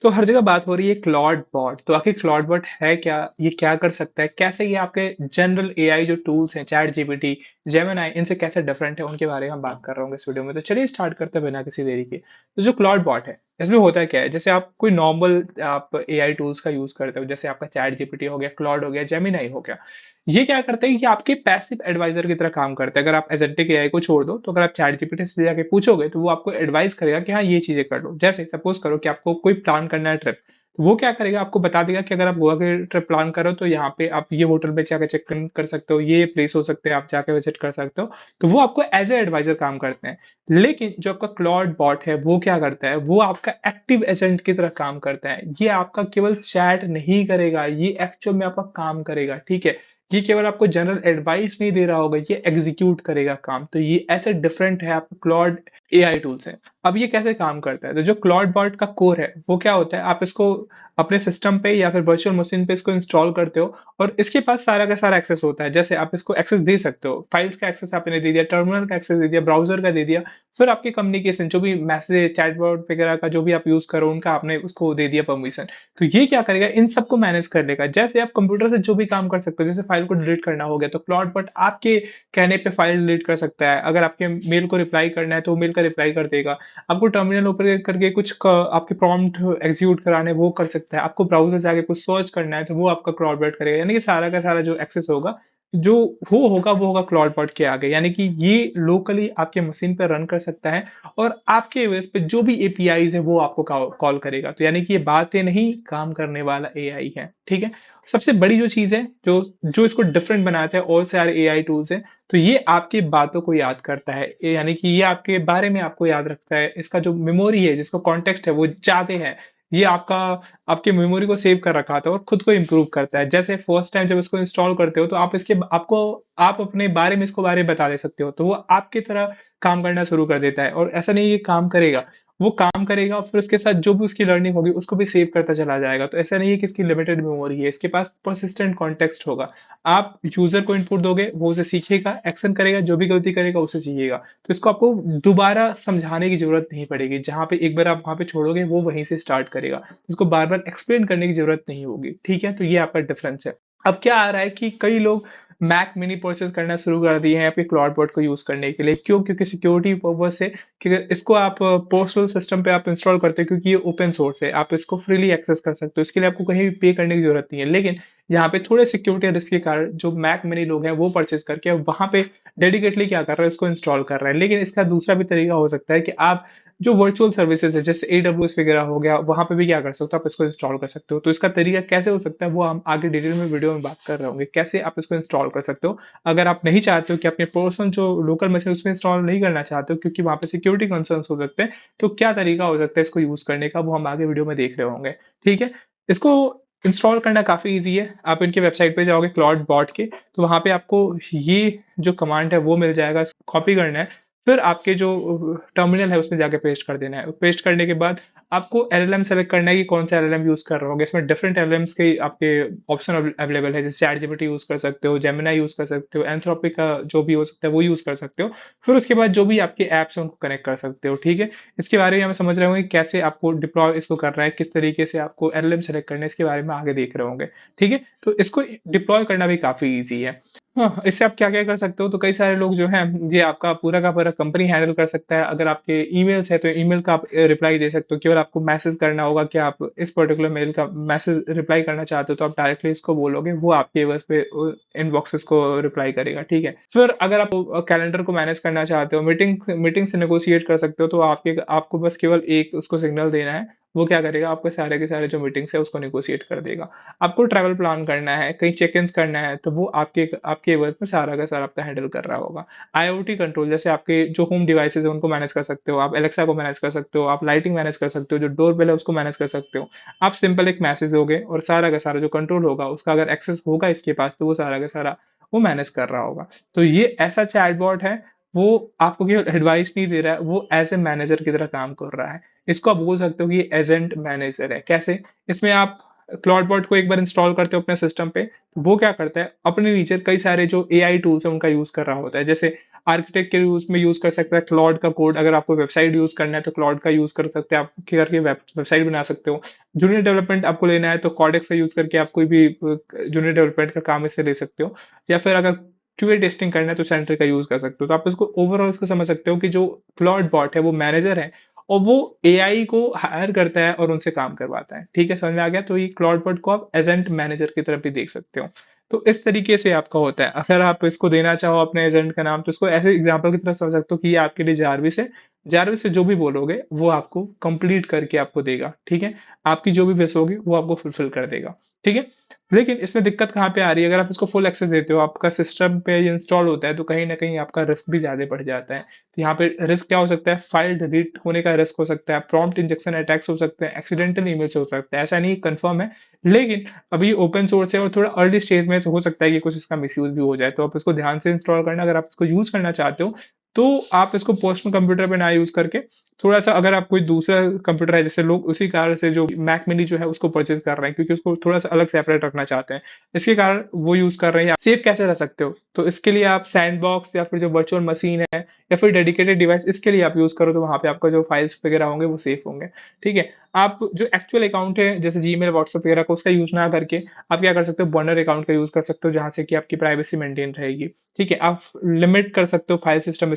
तो हर जगह बात हो रही है क्लॉड बॉट। तो आखिर क्लॉड बॉट है क्या? ये क्या कर सकता है? कैसे ये आपके जनरल एआई जो टूल्स हैं, चैट जीपीटी, जेमिनी, इनसे कैसे डिफरेंट है, उनके बारे में हम बात कर रहे होंगे इस वीडियो में। तो चलिए स्टार्ट करते हैं बिना किसी देरी के। तो जो क्लॉड बॉट है, इसमें होता क्या है? जैसे आप कोई नॉर्मल आप एआई टूल्स का यूज करते हो, जैसे आपका चैट जीपीटी हो गया, क्लॉड हो गया, जेमिनी हो गया। ये क्या करते हैं कि आपके पैसिव एडवाइजर की तरह काम करते हैं। अगर आप एजेंटिक एआई को छोड़ दो, तो अगर आप चैट जीपीटी से जाके पूछोगे, तो वो आपको एडवाइस करेगा कि हाँ, ये चीजें कर लो। जैसे सपोज करो कि आपको कोई प्लान करना है ट्रिप, तो वो क्या करेगा, आपको बता देगा कि अगर आप गोवा की ट्रिप प्लान करो, तो यहाँ पे आप ये होटल पे जाके चेक इन कर सकते हो, ये प्लेस हो सकते हैं, आप जाके विजिट कर सकते हो। तो वो आपको एज ए एडवाइजर काम करते हैं। लेकिन जो आपका क्लॉड बॉट है, वो क्या करता है, वो आपका एक्टिव एजेंट की तरह काम करता है। ये आपका केवल चैट नहीं करेगा, ये एक्चुअल में आपका काम करेगा, ठीक है। ये केवल आपको जनरल एडवाइस नहीं दे रहा होगा, ये एग्जीक्यूट करेगा काम। तो ये ऐसे डिफरेंट है आपका क्लॉड एआई टूल से। अब ये कैसे काम करता है? तो जो क्लॉड बॉट का कोर है, वो क्या होता है, आप इसको अपने सिस्टम पे या फिर वर्चुअल मशीन पे इसको इंस्टॉल करते हो, और इसके पास सारा का सारा एक्सेस होता है। जैसे आप इसको एक्सेस दे सकते हो, फाइल्स का एक्सेस आपने दे दिया, टर्मिनल का एक्सेस दे दिया, ब्राउजर का दे दिया, फिर आपकी कम्युनिकेशन जो भी मैसेज, चैटबॉट वगैरह का जो भी आप यूज करो, उनका आपने उसको दे दिया परमिशन। तो ये क्या करेगा, इन सबको मैनेज कर लेगा। जैसे आप कंप्यूटर से जो भी काम कर सकते हो, जैसे फाइल को डिलीट करना हो गया, तो क्लॉड बट आपके कहने पे फाइल डिलीट कर सकता है। अगर आपके मेल को रिप्लाई करना है, तो मेल का रिप्लाई कर देगा। आपको टर्मिनल ओपन करके आपके प्रॉम्प्ट एग्जीक्यूट कराने, वो कर सकता है। आपको ब्राउजर से आके कुछ सर्च करना है, तो वो आपका क्लॉड बॉट करेगा। यानी कि सारा का सारा जो एक्सेस होगा, जो वो होगा क्लॉड बॉट के आगे। यानी कि ये लोकली आपके मशीन पे रन कर सकता है, और आपके बेस पे जो भी एपीआईज है, वो आपको कॉल करेगा। तो यानी कि ये बातें नहीं, काम करने वाला एआई है, ठीक है। सबसे बड़ी जो चीज है, जो जो इसको डिफरेंट बनाता है और सारे एआई टूल्स हैं, तो ये आपकी बातों को याद करता है। यानी कि ये आपके बारे में आपको याद रखता है। इसका जो मेमोरी है, जिसका कॉन्टेक्स्ट है, वो ज्यादा है। ये आपके मेमोरी को सेव कर रखा था और खुद को इम्प्रूव करता है। जैसे फर्स्ट टाइम जब इसको इंस्टॉल करते हो, तो आप अपने बारे में इसको बारे में बता दे सकते हो, तो वो आपकी तरह काम करना शुरू कर देता है। और ऐसा नहीं ये काम करेगा, वो काम करेगा, फिर उसके साथ जो भी उसकी लर्निंग होगी, उसको भी सेव करता चला जाएगा। तो ऐसा नहीं है कि इसकी लिमिटेड मेमोरी है, इसके पास परसिस्टेंट कॉन्टेक्स्ट होगा। आप यूजर को इनपुट दोगे, वो उसे सीखेगा, एक्शन करेगा, जो भी गलती करेगा उसे सीखेगा। तो इसको आपको दोबारा समझाने की जरूरत नहीं पड़ेगी। जहां पे एक बार आप वहां पे छोड़ोगे, वो वहीं से स्टार्ट करेगा। इसको बार बार एक्सप्लेन करने की जरूरत नहीं होगी, ठीक है। तो ये आपका डिफरेंस है। अब क्या आ रहा है कि कई लोग मैक मिनी परचेज करना शुरू कर दिए हैं आपके क्लाउड बॉट को यूज करने के लिए। क्यों? क्योंकि सिक्योरिटी पर्पज से, कि इसको आप पर्सनल सिस्टम पे आप इंस्टॉल करते हो, क्योंकि ये ओपन सोर्स है, आप इसको फ्रीली एक्सेस कर सकते हो। इसके लिए आपको कहीं भी पे करने की जरूरत नहीं है। लेकिन यहाँ पे थोड़े सिक्योरिटी रिस्क के कारण जो मैक मिनी लोग हैं, वो परचेज करके वहां पे डेडिकेटली क्या कर रहे हैं, इसको इंस्टॉल कर रहे हैं। लेकिन इसका दूसरा भी तरीका हो सकता है कि आप जो वर्चुअल सर्विसेज है, जैसे AWS वगैरह हो गया, वहां पे भी क्या कर सकते हो, आप इसको इंस्टॉल कर सकते हो। तो इसका तरीका कैसे हो सकता है, वो हम आगे डिटेल में वीडियो में बात कर रहे होंगे, कैसे आप इसको इंस्टॉल कर सकते हो। अगर आप नहीं चाहते हो कि अपने पर्सनल जो लोकल मशीन उसमें इंस्टॉल नहीं करना चाहते हो, क्योंकि वहां पे सिक्योरिटी कंसर्न्स हो सकते हैं, तो क्या तरीका हो सकता है इसको यूज करने का, वो हम आगे वीडियो में देख रहे होंगे, ठीक है। इसको इंस्टॉल करना काफी ईजी है। आप इनके वेबसाइट पे जाओगे क्लॉड बॉट के, तो वहां पे आपको ये जो कमांड है वो मिल जाएगा, इसको कॉपी करना है। फिर आपके जो टर्मिनल है, उसमें जाके पेस्ट कर देना है। पेस्ट करने के बाद आपको एलएलएम सेलेक्ट करना है कि कौन सा एलएलएम यूज कर रहे होगे। इसमें डिफरेंट एलएलएम्स के आपके ऑप्शन अवेलेबल है, जैसे चैटजीपीटी यूज कर सकते हो, जेमिनी यूज कर सकते हो, एंथ्रोपिक का जो भी हो सकता है वो यूज कर सकते हो। फिर उसके बाद जो भी आपके ऐप्स हैं उनको कनेक्ट कर सकते हो, ठीक है। इसके बारे में हमें समझ रहे होंगे कैसे आपको डिप्लॉय इसको करना है, किस तरीके से आपको एलएलएम सेलेक्ट करना है, इसके बारे में आगे देख रहे होंगे, ठीक है। तो इसको डिप्लॉय करना भी काफी ईजी है। हाँ, इससे आप क्या-क्या कर सकते हो, तो कई सारे लोग जो हैं, ये आपका पूरा का पूरा कंपनी हैंडल कर सकता है। अगर आपके ईमेल्स हैं, तो ईमेल का आप रिप्लाई दे सकते हो। केवल आपको मैसेज करना होगा कि आप इस पर्टिकुलर मेल का मैसेज रिप्लाई करना चाहते हो, तो आप डायरेक्टली इसको बोलोगे, वो आपके बस पे इनबॉक्सेस को रिप्लाई करेगा, ठीक है। फिर अगर आप कैलेंडर को मैनेज करना चाहते हो, मीटिंग से नेगोशिएट कर सकते हो, तो आपको बस केवल एक उसको सिग्नल देना है, वो क्या करेगा, आपके सारे के सारे जो मीटिंग्स है उसको नेगोशिएट कर देगा। आपको ट्रैवल प्लान करना है, कहीं चेक इन करना है, तो वो आपके वर्क में सारा का सारा आपका हैंडल कर रहा होगा। आईओटी कंट्रोल, जैसे आपके जो होम डिवाइसेज है उनको मैनेज कर सकते हो, आप एलेक्सा को मैनेज कर सकते हो, आप लाइटिंग मैनेज कर सकते हो, जो डोर बेल है उसको मैनेज कर सकते हो। आप सिंपल एक मैसेज दोगे, और सारा का सारा जो कंट्रोल होगा, उसका अगर एक्सेस होगा इसके पास, तो वो सारा का सारा वो मैनेज कर रहा होगा। तो ये ऐसा चैटबॉट है, वो आपको केवल एडवाइस नहीं दे रहा है, वो एज ए मैनेजर की तरह काम कर रहा है। इसको आप बोल सकते हो कि ये एजेंट मैनेजर है। कैसे? इसमें आप क्लाउडबॉट को एक बार इंस्टॉल करते हो अपने सिस्टम पे, तो वो क्या करता है, अपने नीचे कई सारे जो एआई टूल्स हैं उनका यूज़ कर रहा होता है। जैसे आर्किटेक्ट के यूज़ कर सकता है क्लॉड का कोड, अगर आपको वेबसाइट यूज़ करना है तो क्लॉड का यूज़ कर सकते हैं, आप करके वेबसाइट बना सकते हो। जूनियर डेवलपमेंट आपको लेना है तो कॉर्डेक्स का यूज़ करके आप कोई भी जूनियर डेवलपमेंट का काम इससे ले सकते हो। या फिर अगर क्यूए टेस्टिंग करना है तो सेंटर का यूज़ कर सकते हो। तो आप इसको ओवरऑल इसको समझ सकते हो कि जो क्लॉड बॉट है वो मैनेजर है और वो एआई को हायर करता है और उनसे काम करवाता है। ठीक है, समझ में आ गया? तो ये क्लाउड बॉट को आप एजेंट मैनेजर की तरफ भी देख सकते हो। तो इस तरीके से आपका होता है। अगर आप इसको देना चाहो अपने एजेंट का नाम तो इसको ऐसे एग्जांपल की तरह समझ सकते हो कि ये आपके लिए जारविस है। जारविस से जो भी बोलोगे वो आपको कंप्लीट करके आपको देगा। ठीक है? आपकी जो भी विश होगी वो आपको फुलफिल कर देगा। ठीक है? लेकिन इसमें दिक्कत कहाँ पे आ रही है, अगर आप इसको फुल एक्सेस देते हो, आपका सिस्टम पे ये इंस्टॉल होता है तो कहीं न कहीं आपका रिस्क भी ज़्यादा बढ़ जाता है। तो यहाँ पे रिस्क क्या हो सकता है, फाइल डिलीट होने का रिस्क हो सकता है, प्रॉम्प्ट इंजेक्शन अटैक्स हो सकते हैं, एक्सीडेंटल ईमेल्स हो सकते हैं। ऐसा नहीं कंफर्म है, लेकिन अभी ओपन सोर्स है और थोड़ा अर्ली स्टेज में, तो हो सकता है कि कुछ इसका मिसयूज़ भी हो जाए। तो आप इसको ध्यान से इंस्टॉल करना, अगर आप इसको यूज़ करना चाहते हो, तो आप इसको पर्सनल कंप्यूटर पे ना यूज़ करके थोड़ा-सा, अगर आप कोई दूसरा कंप्यूटर है, जैसे लोग उसी कारण से जो मैक मिनी जो है उसको परचेज़ कर रहे हैं क्योंकि उसको थोड़ा-सा अलग सेपरेट रखना चाहते हैं। इसके कारण वो यूज़ कर रहे हैं। सेफ कैसे रह सकते हो? तो इसके लिए आप सैंडबॉक्स या फिर जो वर्चुअल मशीन है या फिर डेडिकेटेड डिवाइस, इसके लिए आप यूज़ करो तो वहाँ पे आपका जो फाइल्स वगैरह होंगे वो सेफ होंगे। ठीक है? आप जो एक्चुअल अकाउंट है जैसे जीमेल, व्हाट्सएप वगैरह का, उसका यूज़ ना करके आप क्या कर सकते हो, बर्नर अकाउंट का यूज़ कर सकते हो जहाँ से कि आपकी प्राइवेसी मेंटेन रहेगी। ठीक है? आप लिमिट कर सकते हो फाइल सिस्टम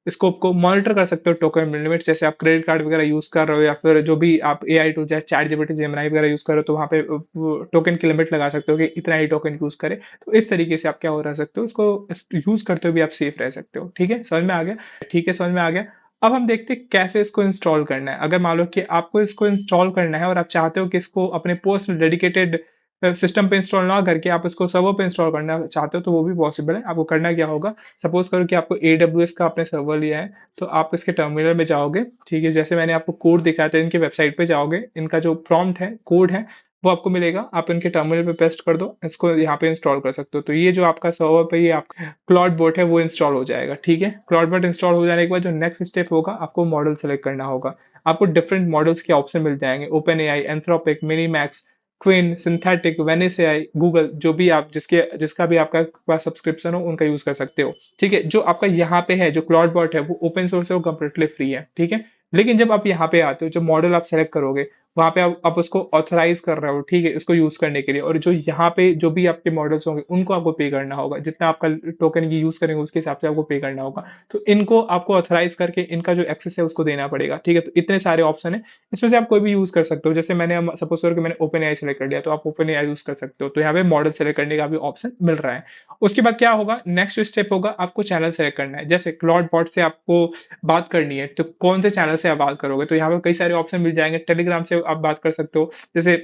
स्कोप को मॉनिटर कर सकते हो, टोकन लिमिट्स, जैसे आप क्रेडिट कार्ड वगैरह यूज़ कर रहे हो या फिर जो भी आप एआई टूल जैसे चैटजीपीटी, जेमिनी वगैरह यूज़ कर रहे हो, तो वहाँ पे वो टोकन की लिमिट लगा सकते हो कि इतना ही टोकन यूज़ करें। तो इस तरीके से आप क्या हो रह सकते हो, इसको यूज़ करते हुए भी आप सेफ रह सकते हो। ठीक है? समझ में आ गया? ठीक है, समझ में आ गया। अब हम देखते हैं कैसे इसको इंस्टॉल करना है। अगर मान लो कि आपको इसको इंस्टॉल करना है और आप चाहते हो कि इसको अपने पर्सनल डेडिकेटेड सिस्टम पे इंस्टॉल ना करके आप इसको सर्वर पे इंस्टॉल करना चाहते हो तो वो भी पॉसिबल है। आपको करना क्या होगा, सपोज़ करो कि आपको एडब्ल्यूएस का आपने सर्वर लिया है, तो आप इसके टर्मिनल में जाओगे, ठीक है? जैसे मैंने आपको कोड दिखाया था, इनकी वेबसाइट पे जाओगे, इनका जो प्रॉम्प्ट है, कोड है, वो आपको मिलेगा, आप इनके टर्मिनल पे पेस्ट कर दो, इसको यहाँ पे इंस्टॉल कर सकते हो। तो ये जो आपका सर्वर पे ये आपका क्लाउडबॉट है वो इंस्टॉल हो जाएगा, ठीक है? क्लाउडबॉट इंस्टॉल हो जाने के बाद जो नेक्स्ट स्टेप होगा, आपको मॉडल सेलेक्ट करना होगा। आपको डिफरेंट मॉडल्स के ऑप्शन मिल जाएँगे, OpenAI, Anthropic, MiniMax, Qwen, Synthetic, Venice AI, Google, जो भी आप जिसका भी आपका पास सब्सक्रिप्शन हो उनका यूज़ कर सकते हो। ठीक है? जो आपका यहाँ पे है, जो क्लाउडबॉट है वो ओपन सोर्स है, वो कंप्लीटली फ्री है। ठीक है? लेकिन जब आप यहाँ पे आते हो, जो मॉडल आप सेलेक्ट करोगे, वहाँ पे आप उसको ऑथराइज़ कर रहे हो, ठीक है? इसको यूज़ करने के लिए, और जो यहाँ पे जो भी आपके मॉडल्स होंगे, उनको आपको पे करना होगा। जितना आपका टोकन ये यूज़ करेंगे उसके हिसाब से आपको पे करना होगा। तो इनको आपको ऑथराइज़ करके इनका जो एक्सेस है उसको देना पड़ेगा। ठीक है? तो इतने सारे ऑप्शन हैं, इसमें से आप कोई भी यूज़ कर सकते हो। जैसे मैंने सपोज़ करो कि मैंने ओपेनएआई सेलेक्ट कर लिया, तो आप ओपेनएआई यूज़ कर सकते हो। तो यहाँ पे मॉडल सेलेक्ट करने का भी ऑप्शन मिल रहा है। उसके बाद क्या होगा, नेक्स्ट स्टेप होगा, आपको चैनल सेलेक्ट करना है। जैसे क्लॉडबॉट से आपको बात करनी है, तो कौन से चैनल से आप बात करोगे? तो यहाँ पे कई सारे ऑप्शन मिल जाएँगे। टेलीग्राम से आप बात कर सकते हो। जैसे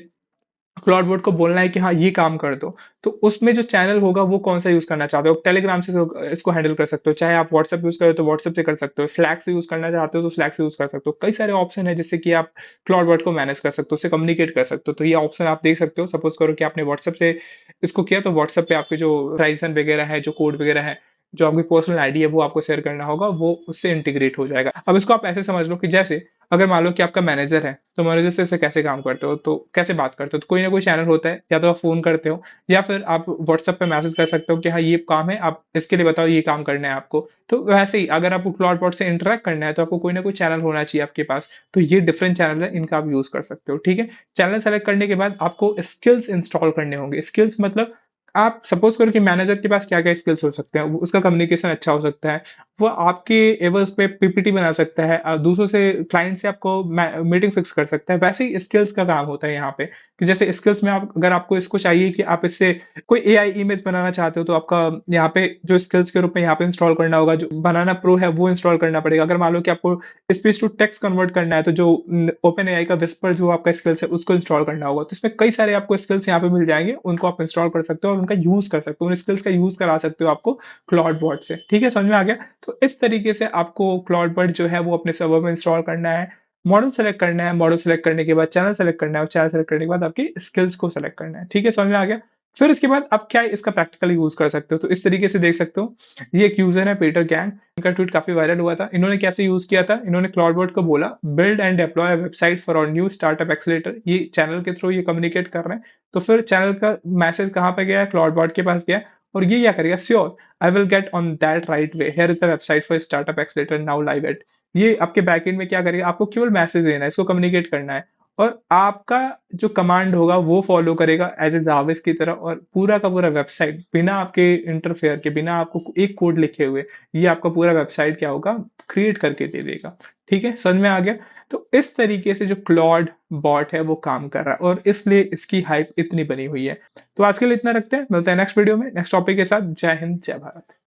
क्लाउडबोर्ड को बोलना है कि हाँ, ये काम कर दो, तो उसमें जो चैनल होगा वो कौन-सा यूज़ करना चाहते हो? टेलीग्राम से इसको हैंडल कर सकते हो, चाहे आप व्हाट्सएप यूज़ करो तो व्हाट्सएप से कर सकते हो, स्लैक से यूज़ करना चाहते हो तो स्लैक से यूज़ कर सकते हो। कई सारे ऑप्शन हैं जिससे कि आप क्लाउडबोर्ड को मैनेज कर सकते हो, उससे कम्युनिकेट कर सकते हो। तो ये ऑप्शन आप देख सकते हो। सपोज़ करो कि आपने व्हाट्सएप से इसको किया, तो व्हाट्सएप पे आपके जो ट्रांज़ैक्शन वगैरह है, जो कोड वगैरह है, जो आपकी पर्सनल आईडी है वो आपको शेयर करना होगा, वो उससे इंटीग्रेट हो जाएगा। अब इसको आप ऐसे समझ लो कि जैसे अगर मान लो कि आपका मैनेजर है, तो मैनेजर से ऐसे कैसे काम करते हो? तो कैसे बात करते हो? तो कोई ना कोई चैनल होता है, या तो आप फ़ोन करते हो या फिर आप व्हाट्सएप पे मैसेज कर सकते हो कि हाँ, ये काम है, आप इसके लिए बताओ, ये काम करना है आपको। तो वैसे ही अगर आपको क्लाउडबॉट से इंटरैक्ट करना है, तो आपको कोई ना कोई चैनल होना चाहिए आपके पास। तो ये डिफरेंट चैनल है, इनका आप यूज़ कर सकते हो, ठीक है? चैनल सेलेक्ट करने के बाद आपको स्किल्स इंस्टॉल करने होंगे। स्किल्स मतलब आप सपोज़ करो कि मैनेजर के पास क्या-क्या स्किल्स हो सकते हैं। उसका कम्युनिकेशन अच्छा हो सकता है, वो आपके एवर्स पे पीपीटी बना सकता है, दूसरों से, क्लाइंट से आपको मीटिंग फिक्स कर सकता है। वैसे ही स्किल्स का काम होता है यहाँ पे, कि जैसे स्किल्स में आप, अगर आपको इसको चाहिए कि आप इससे कोई एआई इमेज बनाना चाहते हो, तो आपका यहाँ पे जो स्किल्स के रूप में यहाँ पे इंस्टॉल करना होगा, जो बनाना प्रो है वो इंस्टॉल करना पड़ेगा। अगर मान लो कि आपको स्पीच टू टेक्स्ट कन्वर्ट करना है, तो जो ओपन एआई का विस्पर जो आपका स्किल्स है उसको इंस्टॉल करना होगा। तो इसमें कई सारे आपको स्किल्स यहाँ पे मिल जाएंगे, उनको आप इंस्टॉल कर सकते हो और उनका यूज कर सकते हो, उन स्किल्स का यूज करा सकते हो आपको क्लाउड बॉट से। ठीक है, समझ में आ गया? तो इस तरीके से आपको क्लाउडबर्ड जो है वो अपने सर्वर में इंस्टॉल करना है, मॉडल सेलेक्ट करना है, मॉडल सेलेक्ट करने के बाद चैनल सेलेक्ट करना है और चैनल सेलेक्ट करने के बाद आपकी स्किल्स को सेलेक्ट करना है। ठीक है, समझ में आ गया? फिर इसके बाद आप क्या इसका प्रैक्टिकली यूज़ कर सकते हो, तो इस तरीके से देख सकते हो। ये एक यूज़र है पीटर गैंग, इनका ट्वीट काफ़ी वायरल हुआ था। इन्होंने कैसे यूज़ किया था, इन्होंने क्लाउडबॉट को बोला build and deploy a website for our new startup accelerator. ये चैनल के थ्रू ये कम्युनिकेट कर रहे हैं। तो फिर चैनल का मैसेज कहाँ पे गया, क्लाउडबॉट के पास गया और ये क्या करेगा, sure I will get on that right way, here is the website for startup accelerator now live at. ये आपके बैकएंड में क्या करेगा, आपको केवल मैसेज देना है, इसको कम्युनिकेट करना है और आपका जो कमांड होगा वो फॉलो करेगा एज़ ए जाविस की तरह और पूरा का पूरा वेबसाइट बिना आपके इंटरफेयर के, बिना आपको एक कोड लिखे हुए, ये आपका पूरा वेबसाइट क्या होगा, क्रिएट करके दे देगा। ठीक है, समझ में आ गया? तो इस तरीके से जो क्लॉड बॉट है वो काम कर रहा है और इसलिए इसकी हाइप इतनी बनी हुई है। तो आज के लिए इतना रखते हैं, मिलते हैं नेक्स्ट वीडियो में, नेक्स्ट टॉपिक के साथ। जय हिंद, जय भारत।